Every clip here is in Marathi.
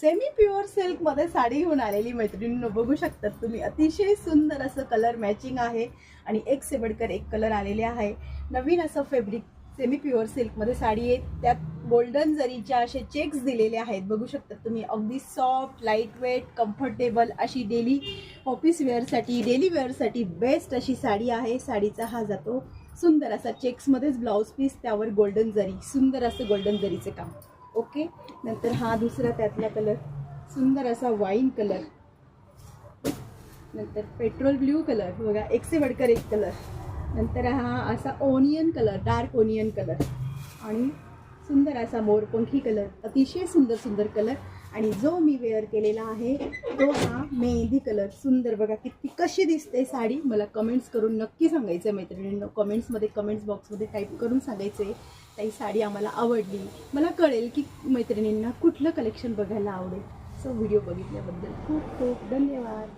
सेमी प्युअर सिल्क मध्ये साडी घेऊन आलेली मैत्रिणींनो, बघू शकतात तुम्ही. अतिशय सुंदर असं कलर मॅचिंग आहे आणि एक से बढ़कर एक कलर आलेले आहे. नवीन असं फॅब्रिक सेमी प्युअर सिल्क मध्ये साडी आहे. त्यात गोल्डन जरीच्या असे चेक्स दिलेले आहेत. बघू शकतात तुम्ही. अगदी सॉफ्ट, लाईट वेट, कम्फर्टेबल अशी डेली ऑफिस वेअरसाठी, डेली वेअरसाठी बेस्ट अशी साडी आहे. साडीचा हा जातो सुंदर असा चेक्समध्येच ब्लाउज पीस, त्यावर गोल्डन जरी, सुंदर असं गोल्डन जरीचे काम. ओके. नंतर हा दुसरा त्यातला कलर सुंदर असा वाईन कलर. नंतर पेट्रोल ब्ल्यू कलर, बघा एक से बढ़कर एक कलर. नंतर हा असा onion colour, dark onion colour आणि सुंदर असा मोरपंखी कलर. अतिशय सुंदर सुंदर कलर. आणि जो मी वेअर केलेला आहे तो हा मेहंदी कलर. सुंदर, बघा किती कशी दिसते साडी. मला कमेंट्स करून नक्की सांगायचं आहे मैत्रिणींनो. कमेंट्समध्ये, कमेंट्स बॉक्समध्ये टाईप करून सांगायचं आहे ताई साडी आम्हाला आवडली. मला कळेल की मैत्रिणींना कुठलं कलेक्शन बघायला आवडेल. सो व्हिडिओ बघितल्याबद्दल खूप खूप धन्यवाद.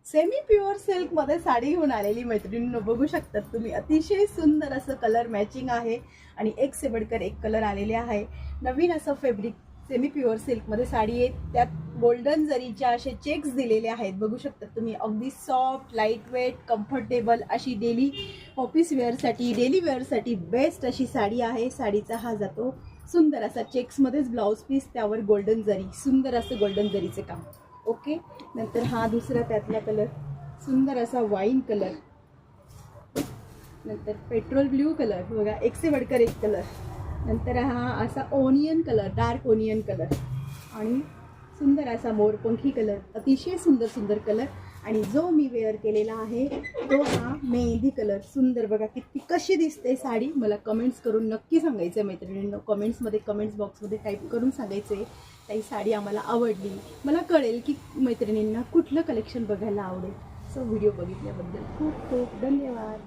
सेमी प्युअर सिल्क मध्ये साडी घेऊन आलेली मैत्रिणींनो, बघू शकतात तुम्ही. अतिशय सुंदर असं कलर मॅचिंग आहे आणि एक से बढ़कर एक कलर आलेले आहे. नवीन असं फॅब्रिक सेमी प्युअर सिल्क मध्ये साडी आहे. त्यात गोल्डन जरीच्या असे चेक्स दिलेले आहेत. बघू शकतात तुम्ही. अगदी सॉफ्ट, लाईट वेट, कम्फर्टेबल अशी डेली ऑफिस वेअरसाठी, डेली वेअरसाठी बेस्ट अशी साडी आहे. साडीचा हा जातो सुंदर असा चेक्समध्येच ब्लाउज पीस, त्यावर गोल्डन जरी, सुंदर असं गोल्डन जरीचे काम. ओके. नंतर हा दुसरा त्यातला कलर सुंदर असा वाईन कलर. नंतर पेट्रोल ब्ल्यू कलर, बघा एक से बढ़कर एक कलर. नंतर हा असा onion colour, dark onion colour आणि सुंदर असा मोरपंखी कलर. अतिशय सुंदर सुंदर कलर. आणि जो मी वेअर केलेला आहे तो हा मेहंदी कलर. सुंदर, बघा किती कशी दिसते साडी. मला कमेंट्स करून नक्की सांगायचं आहे मैत्रिणींनो. कमेंट्समध्ये, कमेंट्स बॉक्समध्ये टाईप करून सांगायचं आहे ताई साडी आम्हाला आवडली. मला कळेल की मैत्रिणींना कुठलं कलेक्शन बघायला आवडेल. सो व्हिडिओ बघितल्याबद्दल खूप खूप धन्यवाद.